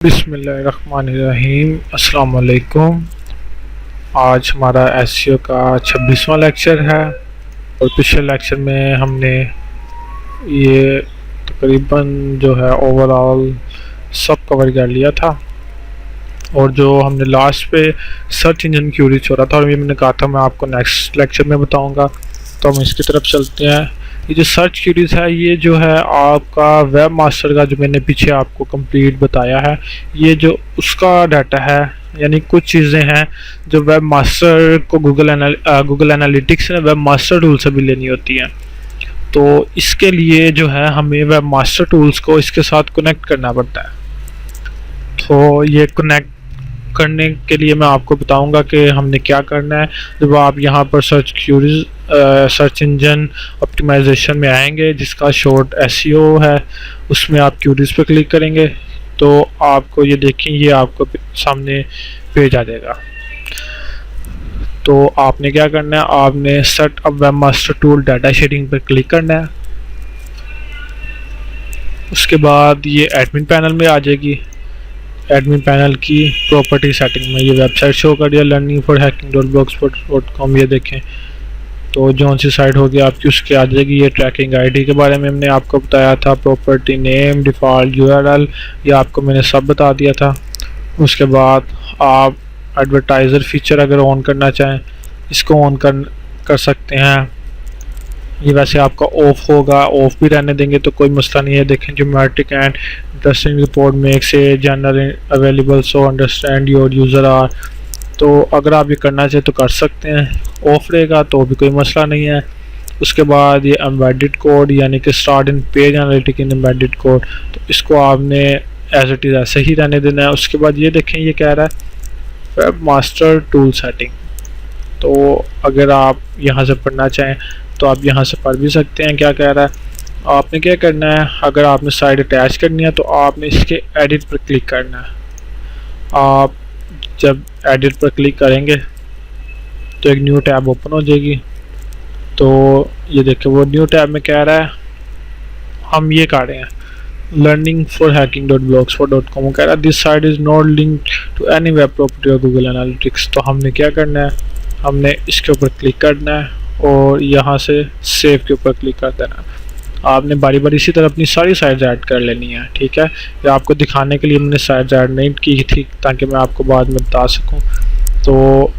बिस्मिल्लाहिर्रहमानिर्रहीम। अस्सलाम वालेकुम। आज हमारा एसईओ का 26वां लेक्चर है और पिछले लेक्चर में हमने ये तकरीबन जो है ओवरऑल सब कवर कर लिया था और जो हमने लास्ट पे सर्च इंजन क्यूरी छोड़ा था और ये मैंने कहा था मैं आपको नेक्स्ट लेक्चर में बताऊंगा, तो हम इसकी तरफ चलते हैं। ये जो सर्च क्यूरीज है ये जो है आपका वेब मास्टर का जो मैंने पीछे आपको कंप्लीट बताया है, ये जो उसका डाटा है, यानी कुछ चीज़ें हैं जो वेब मास्टर को गूगल एनालिटिक्स ने वेब मास्टर टूल से भी लेनी होती हैं। तो इसके लिए जो है हमें वेब मास्टर टूल्स को इसके साथ कनेक्ट करना पड़ता है। तो ये कनेक्ट करने के लिए मैं आपको बताऊंगा कि हमने क्या करना है। जब आप यहाँ पर सर्च इंजन ऑप्टिमाइजेशन में आएंगे जिसका शॉर्ट एसईओ है, उसमें आप क्यूरीज पर क्लिक करेंगे तो आपको ये देखें, ये आपको सामने पेज आ जाएगा। तो आपने क्या करना है, आपने set up web master tool data sharing पर क्लिक करना है। उसके बाद ये एडमिन पैनल में आ जाएगी। एडमिन पैनल की प्रॉपर्टी सेटिंग में ये वेबसाइट शो कर दिया learningforhacking.blogspot.com। ये देखें तो जौन सी साइट होगी आपकी उसके आ जाएगी। ये ट्रैकिंग आईडी के बारे में हमने आपको बताया था, प्रॉपर्टी नेम, डिफ़ॉल्ट यूआरएल, ये आपको मैंने सब बता दिया था। उसके बाद आप एडवर्टाइज़र फीचर अगर ऑन करना चाहें इसको ऑन कर सकते हैं। ये वैसे आपका ऑफ होगा, ऑफ भी रहने देंगे तो कोई मसला नहीं है। देखें geometric and interesting report makes a general available so understand your user are. तो अगर आप ये करना चाहें तो कर सकते हैं, ऑफ रहेगा तो भी कोई मसला नहीं है। उसके बाद ये एम्बेडेड कोड यानी कि start in page analytic in embedded code, तो इसको आपने एज इट इज़ ऐसे ही रहने देना है। उसके बाद ये देखें ये कह रहा है वेब मास्टर टूल सेटिंग, तो अगर आप यहाँ से पढ़ना चाहें तो आप यहाँ से पढ़ भी सकते हैं क्या कह रहा है। आपने क्या करना है, अगर आपने साइट अटैच करनी है तो आपने इसके एडिट पर क्लिक करना है। आप जब एडिट पर क्लिक करेंगे तो एक न्यू टैब ओपन हो जाएगी। तो ये देखिए वो न्यू टैब में कह रहा है, हम ये कर रहे हैं learningforhacking.blogspot.com, कह रहा है this site is not linked to any web property और गूगल एनालिटिक्स। तो हमने क्या करना है, हमने इसके ऊपर क्लिक करना है और यहाँ से सेव के ऊपर क्लिक कर देना है। आपने बारी बारी इसी तरह अपनी सारी साइट्स ऐड कर लेनी है, ठीक है। ये आपको दिखाने के लिए मैंने साइट्स ऐड नहीं की थी ताकि मैं आपको बाद में बता सकूं। तो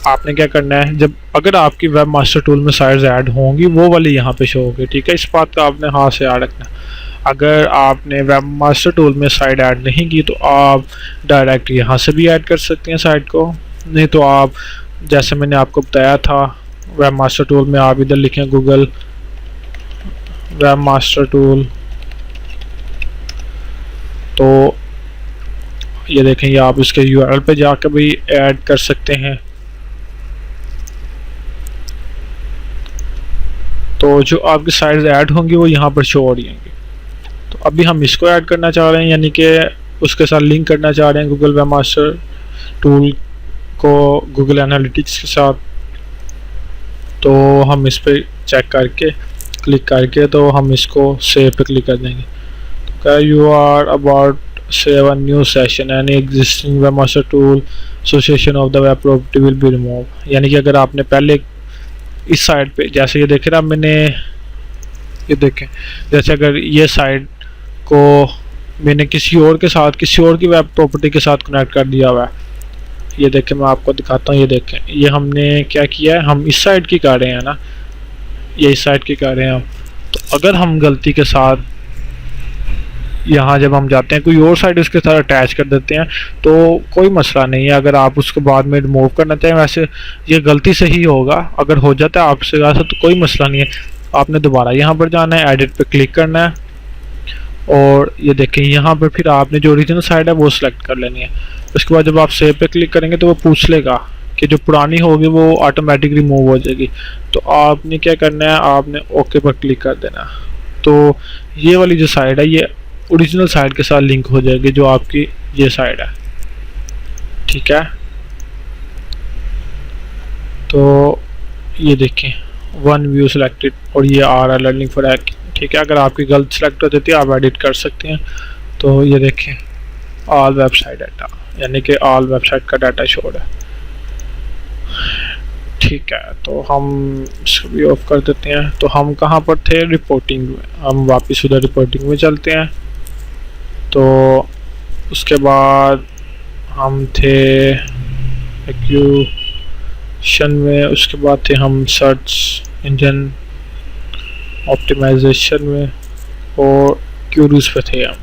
आपने क्या करना है, जब अगर आपकी वेब मास्टर टूल में साइट्स ऐड होंगी वो वाली यहाँ पे शो होगी, ठीक है। इस बात का आपने हाथ से याद रखना। अगर आपने वेब मास्टर टूल में साइट ऐड नहीं की तो आप डायरेक्ट यहाँ से भी ऐड कर सकते हैं साइट को, नहीं तो आप जैसे मैंने आपको बताया था वेब मास्टर टूल में आप इधर लिखें गूगल वेब मास्टर टूल, तो ये देखें ये आप इसके यूआरएल पे जाकर भी ऐड कर सकते हैं। तो जो आपकी साइट्स ऐड होंगी वो यहाँ पर शो हो रही होंगी। तो अभी हम इसको ऐड करना चाह रहे हैं, यानी कि उसके साथ लिंक करना चाह रहे हैं गूगल वेब मास्टर टूल को गूगल एनालिटिक्स के साथ। तो हम इस पर चेक करके क्लिक करके तो हम इसको सेव पे क्लिक कर देंगे। तो क्या you are about save a new session any existing webmaster tool association of the web property will be remove. यानी कि अगर आपने पहले इस साइड पे जैसे ये देखे ना, मैंने ये देखें जैसे अगर ये साइड को मैंने किसी और के साथ किसी और की वेब प्रॉपर्टी के साथ कनेक्ट कर दिया हुआ है, ये देखें मैं आपको दिखाता हूँ। ये देखें ये हमने क्या किया है, हम इस साइड की कर रहे हैं ना, ये इस साइड की कर रहे हैं हम। तो अगर हम गलती के साथ यहाँ जब हम जाते हैं कोई और साइड उसके साथ अटैच कर देते हैं तो कोई मसला नहीं है। अगर आप उसको बाद में रिमूव करना चाहें, वैसे ये गलती से ही होगा, अगर हो जाता है आपसे वैसे तो कोई मसला नहीं है। आपने दोबारा यहाँ पर जाना है, एडिट पे क्लिक करना है और ये देखें यहाँ पर फिर आपने जो ओरिजिनल साइड है वो सिलेक्ट कर लेनी है। उसके बाद जब आप सेव पे क्लिक करेंगे तो वो पूछ लेगा कि जो पुरानी होगी वो ऑटोमेटिक रिमूव हो जाएगी। तो आपने क्या करना है, आपने ओके पर क्लिक कर देना। तो ये वाली जो साइड है ये ओरिजिनल साइड के साथ लिंक हो जाएगी जो आपकी ये साइड है, ठीक है। तो ये देखें वन व्यू सिलेक्टेड और ये आ रहा है लर्निंग फॉर हैकिंग, ठीक है। अगर आपकी गलत सिलेक्ट हो जाती है आप एडिट कर सकते हैं। तो ये देखें ऑल वेबसाइट डाटा, यानी कि ऑल वेबसाइट का डाटा शोड है। ठीक है, तो हम इसको भी ऑफ कर देते हैं। तो हम कहाँ पर थे? रिपोर्टिंग में। हम वापस उधर रिपोर्टिंग में चलते हैं। तो उसके बाद हम थे एक्यूशन में, उसके बाद थे हम सर्च इंजन ऑप्टिमाइजेशन में और क्यूरीज पे थे हम।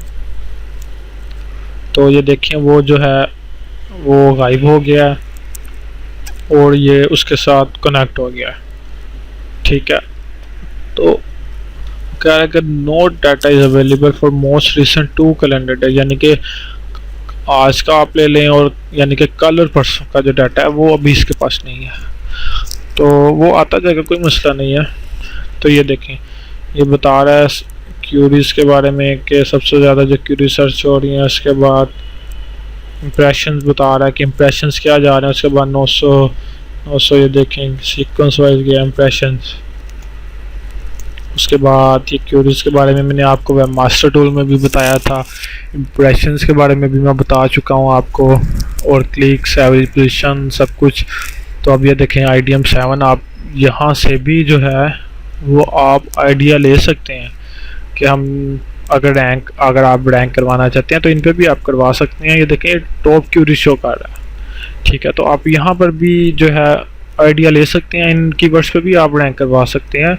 तो ये देखें वो जो है वो गायब हो गया और ये उसके साथ कनेक्ट हो गया। ठीक है, तो कह रहा है कि no data is available for most recent 2 calendar day, यानी कि आज का आप ले लें और यानी कि कल और परसों का जो डाटा है वो अभी इसके पास नहीं है। तो वो आता जाएगा, कोई मसला नहीं है। तो ये देखें, ये बता रहा है क्यूरीज के बारे में कि सबसे ज़्यादा जो क्यूरी सर्च हो रही हैं। उसके बाद इम्प्रेशंस बता रहा है कि इम्प्रेशंस क्या जा रहे हैं। उसके बाद 900 ये देखें सीक्वेंस वाइज गया इम्प्रेशंस। उसके बाद ये क्यूरीज के बारे में मैंने आपको वेब मास्टर टूल में भी बताया था। इम्प्रेशंस के बारे में भी मैं बता चुका हूँ आपको, और क्लिक्स, एवरेज पोजीशन, सब कुछ। तो अब ये देखें IDM 7, आप यहाँ से भी जो है वो आप आइडिया ले सकते हैं कि हम अगर आप रैंक करवाना चाहते हैं तो इन पे भी आप करवा सकते हैं। ये देखें टॉप क्यूरी शो कर रहा है। ठीक है, तो आप यहाँ पर भी जो है आइडिया ले सकते हैं, इन कीवर्ड्स पे भी आप रैंक करवा सकते हैं।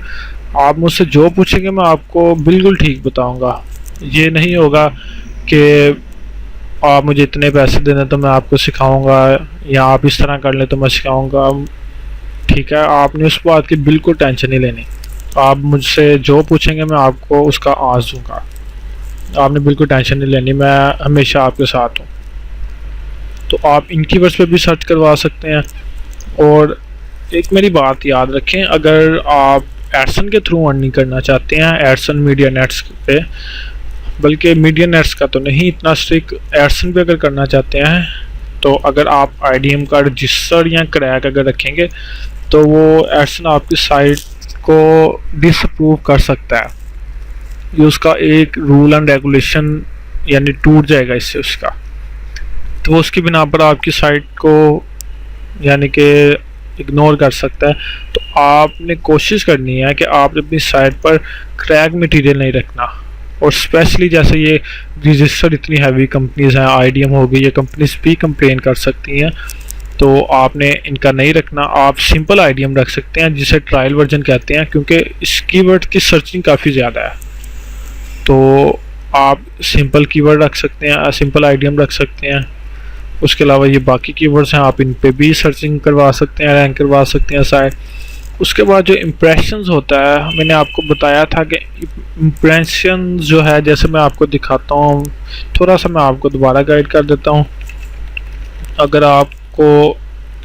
आप मुझसे जो पूछेंगे मैं आपको बिल्कुल ठीक बताऊंगा। ये नहीं होगा कि आप मुझे इतने पैसे दे दें तो मैं आपको सिखाऊंगा, या आप इस तरह कर लें तो मैं सिखाऊंगा। ठीक है, आपने उस बात की बिल्कुल टेंशन नहीं लेनी। आप मुझसे जो पूछेंगे मैं आपको उसका आंसर दूंगा। आपने बिल्कुल टेंशन नहीं लेनी, मैं हमेशा आपके साथ हूँ। तो आप इन कीवर्ड्स पे भी सर्च करवा सकते हैं। और एक मेरी बात याद रखें, अगर आप एडसन के थ्रू अर्निंग करना चाहते हैं, एडसन मीडिया नेट्स पे, बल्कि मीडिया नेट्स का तो नहीं इतना स्ट्रिक्ट, एडसन पे अगर करना चाहते हैं तो अगर आप IDM का रजिस्टर या क्रैक अगर रखेंगे तो वो एडसन आपकी साइट को डिसअप्रूव कर सकता है। ये उसका एक रूल एंड रेगुलेशन यानी टूट जाएगा इससे उसका। तो उसकी बिना पर आपकी साइट को यानी कि इग्नोर कर सकता है। तो आपने कोशिश करनी है कि आप अपनी साइट पर क्रैक मटेरियल नहीं रखना। और स्पेशली जैसे ये रजिस्टर इतनी हैवी कंपनीज हैं, IDM हो गई, ये कंपनीज भी कंप्लेन कर सकती हैं, तो आपने इनका नहीं रखना। आप सिंपल IDM रख सकते हैं जिसे ट्रायल वर्जन कहते हैं, क्योंकि इस कीवर्ड की सर्चिंग काफ़ी ज़्यादा है। तो आप सिंपल कीवर्ड रख सकते हैं, सिंपल IDM रख सकते हैं। उसके अलावा ये बाकी कीवर्ड्स हैं, आप इन पे भी सर्चिंग करवा सकते हैं, रैंक करवा सकते हैं साइट। उसके बाद जो इम्प्रेशंस होता है, मैंने आपको बताया था कि इम्प्रेशन जो है, जैसे मैं आपको दिखाता हूँ, थोड़ा सा मैं आपको दोबारा गाइड कर देता हूँ। अगर आपको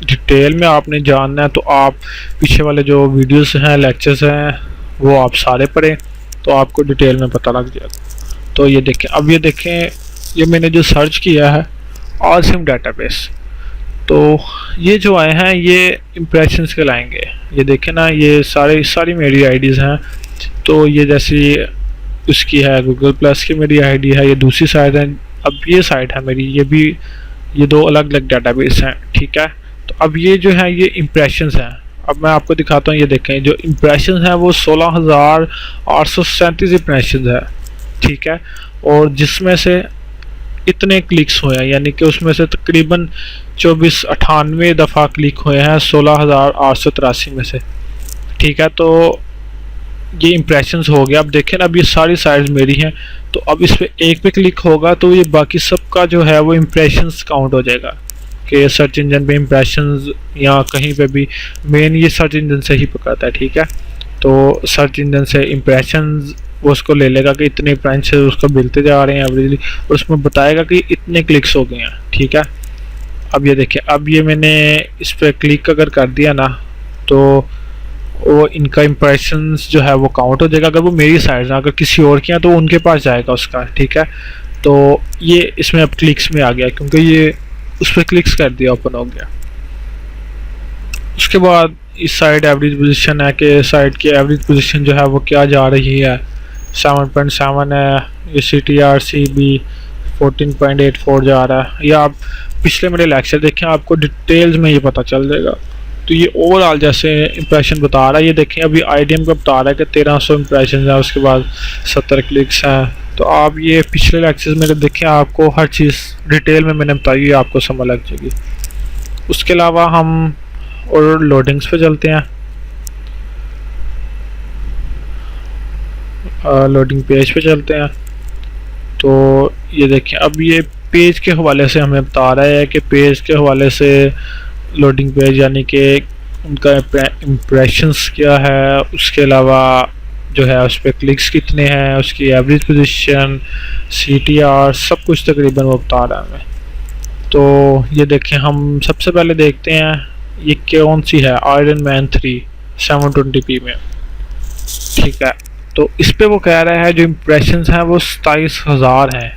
डिटेल में आपने जानना है तो आप पीछे वाले जो वीडियोस हैं, लेक्चर्स हैं, वो आप सारे पढ़ें तो आपको डिटेल में पता लग जाएगा। तो ये देखें, अब ये देखें, ये मैंने जो सर्च किया है ऑसम डेटाबेस, तो ये जो आए हैं ये इम्प्रेशंस के लाएंगे। ये देखें ना, ये सारी मेरी आईडीज़ हैं। तो ये जैसी उसकी है गूगल प्लस की मेरी आईडी है, ये दूसरी साइट है। अब ये साइट है मेरी, ये दो अलग अलग डेटाबेस हैं। ठीक है, तो अब ये जो है ये इम्प्रेशंस हैं। अब मैं आपको दिखाता हूँ, ये देखें जो इम्प्रेशंस हैं वो 16,837 इम्प्रेशंस है। ठीक है, और जिसमें से इतने क्लिक्स हुए हैं, यानी कि उसमें से तकरीबन 2498 दफ़ा क्लिक हुए हैं 16,883 में से। ठीक है, तो ये इम्प्रेशंस हो गया। अब देखें ना, अब ये सारी साइट्स मेरी हैं, तो अब इस पर एक पे क्लिक होगा तो ये बाकी सब का जो है वो इम्प्रेशंस काउंट हो जाएगा कि सर्च इंजन पे इम्प्रेशंस या कहीं पे भी मेन ये सर्च इंजन से ही पकड़ता है। ठीक है, तो सर्च इंजन से इम्प्रेशंस वो उसको ले लेगा कि इतने इम्प्रेशंस उसको मिलते जा रहे हैं एवरेजली, और उसमें बताएगा कि इतने क्लिक्स हो गए हैं। ठीक है, अब ये देखिए, अब ये मैंने इस पर क्लिक अगर कर दिया ना तो वो इनका इम्प्रेशंस जो है वो काउंट हो जाएगा। अगर वो मेरी साइड है, अगर किसी और की है तो उनके पास जाएगा उसका। ठीक है, तो ये इसमें अब क्लिक्स में आ गया क्योंकि ये उस पर क्लिक्स कर दिया, ओपन हो गया। उसके बाद इस साइड एवरेज पोजीशन है कि साइड की एवरेज पोजीशन जो है वो क्या जा रही है, 7.7 है। ये CTR CB 14.84 जा रहा है। या आप पिछले मेरे लेक्चर देखें, आपको डिटेल्स में ये पता चल जाएगा। तो ये ओवरऑल जैसे इंप्रेशन बता रहा है, ये देखें अभी IDM का बता रहा है कि 1300 इंप्रेशन है, उसके बाद 70 क्लिक्स हैं। तो आप ये पिछले लेक्चर्स मेरे देखें, आपको हर चीज़ डिटेल में मैंने बताई है, आपको समझ लग जाएगी। उसके अलावा हम और लोडिंग्स पे चलते हैं। लोडिंग पेज पे चलते हैं। तो ये देखें अब ये पेज के हवाले से हमें बता रहा है कि पेज के हवाले से लोडिंग पेज यानी कि उनका इम्प्रेशंस क्या है, उसके अलावा जो है उस पर क्लिक्स कितने हैं, उसकी एवरेज पोजीशन, CTR, सब कुछ तकरीबन वो बता रहा है हमें। तो ये देखें, हम सबसे पहले देखते हैं ये कौन सी है, आयरन मैन 3 720p में, ठीक है। तो इस पे वो कह रहा है जो इम्प्रेशंस हैं वो 27,000 हैं,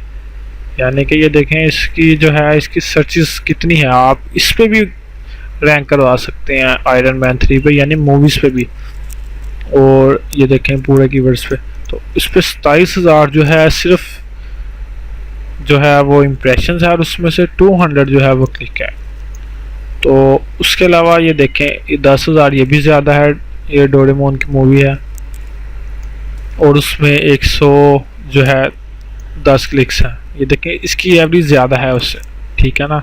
यानी कि ये देखें इसकी जो है इसकी सर्चेस कितनी है। आप इस पे भी रैंक करवा सकते हैं आयरन मैन 3 पे, यानी मूवीज़ पे भी। और ये देखें पूरे कीवर्ड्स पे, तो इस पे 27,000 जो है सिर्फ जो है वो इम्प्रेशंस है, और उसमें से 200 जो है वो क्लिक है। तो उसके अलावा ये देखें ये 10,000 ये भी ज़्यादा है, ये डोरेमोन की मूवी है और उसमें 100 जो है 10 क्लिक्स हैं। ये देखें इसकी एवरेज ज़्यादा है उससे, ठीक है ना।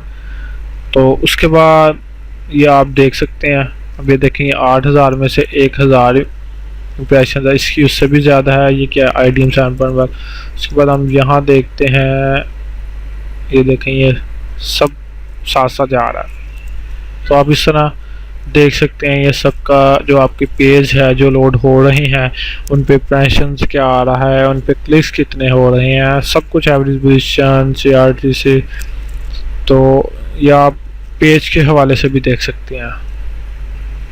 तो उसके बाद ये आप देख सकते हैं, अब ये देखें 8,000 में से 1,000 इम्प्रेशन है, इसकी उससे भी ज़्यादा है। ये क्या IDM 7.1। उसके बाद हम यहाँ देखते हैं, ये देखें ये सब साथ साथ जा रहा है। तो आप इस तरह देख सकते हैं ये सब का जो आपके पेज है जो लोड हो रहे हैं, उन पे इम्प्रेशंस क्या आ रहा है, उन पे क्लिक्स कितने हो रहे हैं, सब कुछ एवरेज पोजीशन CRT से। तो या आप पेज के हवाले से भी देख सकते हैं।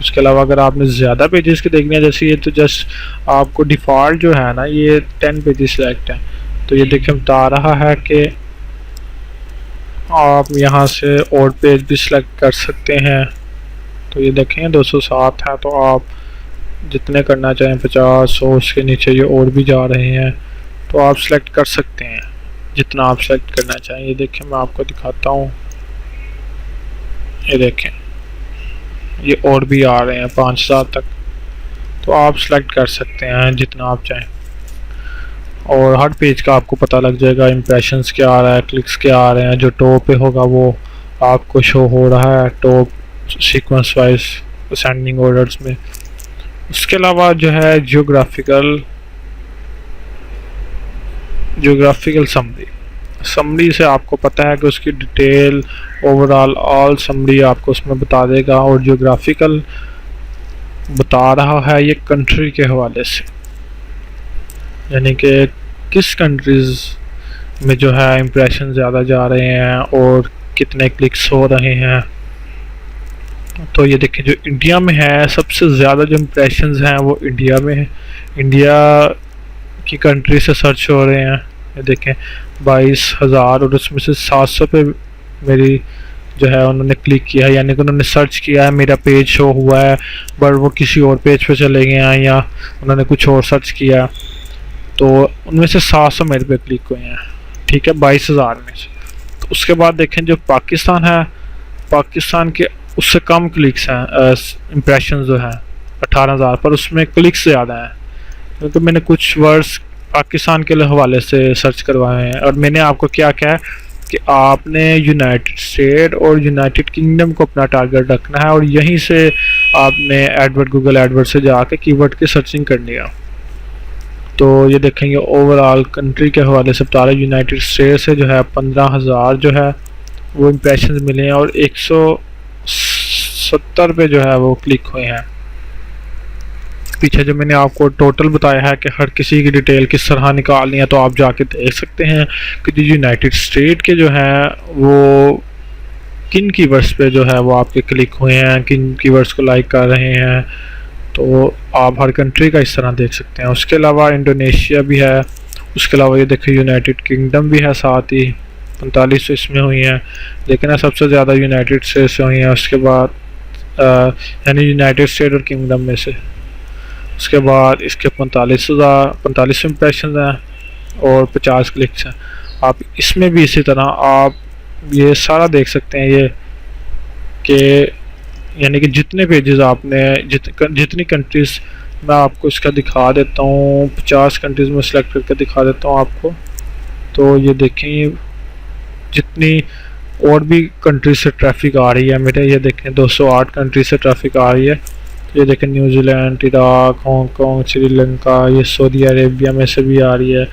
उसके अलावा अगर आपने ज़्यादा पेजेस के देखने हैं, जैसे ये तो जस्ट आपको डिफ़ॉल्ट जो है ना ये 10 पेजेस सिलेक्ट हैं। तो ये देखिए बता रहा है कि आप यहाँ से और पेज भी सिलेक्ट कर सकते हैं। तो ये देखें 207 है, तो आप जितने करना चाहें 50 100 उसके नीचे ये और भी जा रहे हैं, तो आप सिलेक्ट कर सकते हैं जितना आप सिलेक्ट करना चाहें। ये देखें मैं आपको दिखाता हूँ, ये देखें ये और भी आ रहे हैं 5,000 तक। तो आप सिलेक्ट कर सकते हैं जितना आप चाहें, और हर पेज का आपको पता लग जाएगा इम्प्रेशंस क्या आ रहा है, क्लिक्स क्या आ रहे हैं। जो टॉप पे होगा वो आपको शो हो रहा है top sequence wise ascending orders में। उसके अलावा जो है जियोग्राफिकल समरी से आपको पता है कि उसकी डिटेल ओवरऑल ऑल समरी आपको उसमें बता देगा। और जियोग्राफिकल बता रहा है ये कंट्री के हवाले से, यानी कि किस कंट्रीज़ में जो है इम्प्रेशन ज़्यादा जा रहे हैं और कितने क्लिक्स हो रहे हैं। तो ये देखें जो इंडिया में है सबसे ज़्यादा जो इम्प्रेशंस हैं वो इंडिया में है, इंडिया की कंट्री से सर्च हो रहे हैं। ये देखें 22,000 और उसमें से 700 पे मेरी जो है उन्होंने क्लिक किया है, यानी कि उन्होंने सर्च किया है, मेरा पेज शो हुआ है बट वो किसी और पेज पे चले गए हैं या उन्होंने कुछ और सर्च किया, तो उनमें से 700 मेरे पे क्लिक हुए हैं, ठीक है 22,000 में से। तो उसके बाद देखें जो पाकिस्तान है, पाकिस्तान के उससे कम क्लिक्स हैं, इम्प्रेशन जो है 18,000 पर उसमें क्लिक्स ज़्यादा हैं, क्योंकि मैंने कुछ वर्ड्स पाकिस्तान के हवाले से सर्च करवाए हैं। और मैंने आपको क्या कहा है कि आपने यूनाइटेड स्टेट और यूनाइटेड किंगडम को अपना टारगेट रखना है और यहीं से आपने एडवर्ड गूगल एडवर्ड से जाके कीवर्ड की सर्चिंग करनी है। तो ये देखेंगे ओवरऑल कंट्री के हवाले से बता रहा है, यूनाइटेड स्टेट से जो है 15,000 जो है वो इम्प्रेशन मिले हैं और 170 पे जो है वो क्लिक हुए हैं। पीछे जो मैंने आपको टोटल बताया है कि हर किसी की डिटेल किस तरह निकालनी है, तो आप जाके देख सकते हैं कि जो यूनाइटेड स्टेट के जो हैं वो किन कीवर्ड्स पे जो है वो आपके क्लिक हुए हैं, किन कीवर्ड्स को लाइक कर रहे हैं। तो आप हर कंट्री का इस तरह देख सकते हैं। उसके अलावा इंडोनेशिया भी है, उसके अलावा ये देखिए यूनाइटेड किंगडम भी है, साथ ही 45 इसमें हुई हैं, लेकिन सबसे ज़्यादा यूनाइटेड स्टेट से हुई हैं। उसके बाद यानी यूनाइटेड स्टेट और किंगडम में से। उसके बाद इसके 45 इम्प्रेशन हैं और 50 क्लिक्स हैं। आप इसमें भी इसी तरह आप ये सारा देख सकते हैं, ये कि यानी कि जितने पेजेस आपने जितनी कंट्रीज़ मैं आपको इसका दिखा देता हूँ, 50 कंट्रीज़ में सेलेक्ट करके दिखा देता हूँ आपको। तो ये देखें जितनी और भी कंट्री से ट्रैफिक आ रही है मेरे, ये देखें 208 कंट्री से ट्रैफिक आ रही है। ये देखें न्यूजीलैंड, इराक, हांगकॉन्ग, श्रीलंका, ये सऊदी अरेबिया में से भी आ रही है।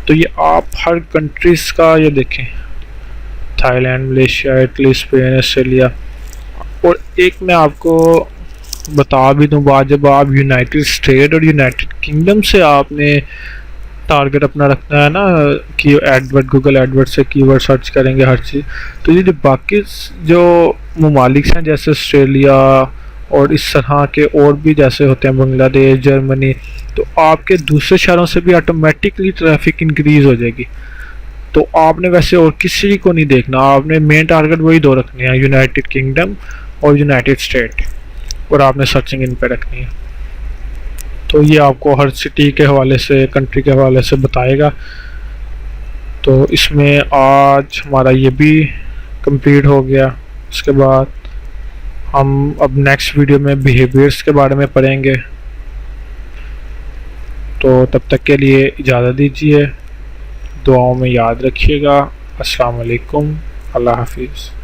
तो ये आप हर कंट्रीज़ का ये देखें, Thailand, Malaysia, Italy, Spain, Australia. और एक मैं आपको बता भी दूँ बात, जब आप यूनाइटेड स्टेट और यूनाइटेड किंगडम से आपने टारगेट अपना रखना है ना कि एडवर्ड, गूगल एडवर्ड से कीवर्ड सर्च करेंगे हर चीज़, तो ये जो बाकी जो ममालिक हैं जैसे ऑस्ट्रेलिया और इस तरह के और भी जैसे होते हैं बांग्लादेश, जर्मनी, तो आपके दूसरे शहरों से भी ऑटोमेटिकली ट्रैफिक इंक्रीज़ हो जाएगी। तो आपने वैसे और किसी को नहीं देखना, आपने मेन टारगेट वही दो रखने हैं, यूनाइटेड किंगडम और यूनाइटेड स्टेट, और आपने सर्चिंग इन पे रखनी है। तो ये आपको हर सिटी के हवाले से, कंट्री के हवाले से बताएगा। तो इसमें आज हमारा ये भी कंप्लीट हो गया। उसके बाद हम अब नेक्स्ट वीडियो में बिहेवियर्स के बारे में पढ़ेंगे। तो तब तक के लिए इजाज़त दीजिए, दुआओं में याद रखिएगा। अस्सलाम वालेकुम, अल्लाह हाफिज़।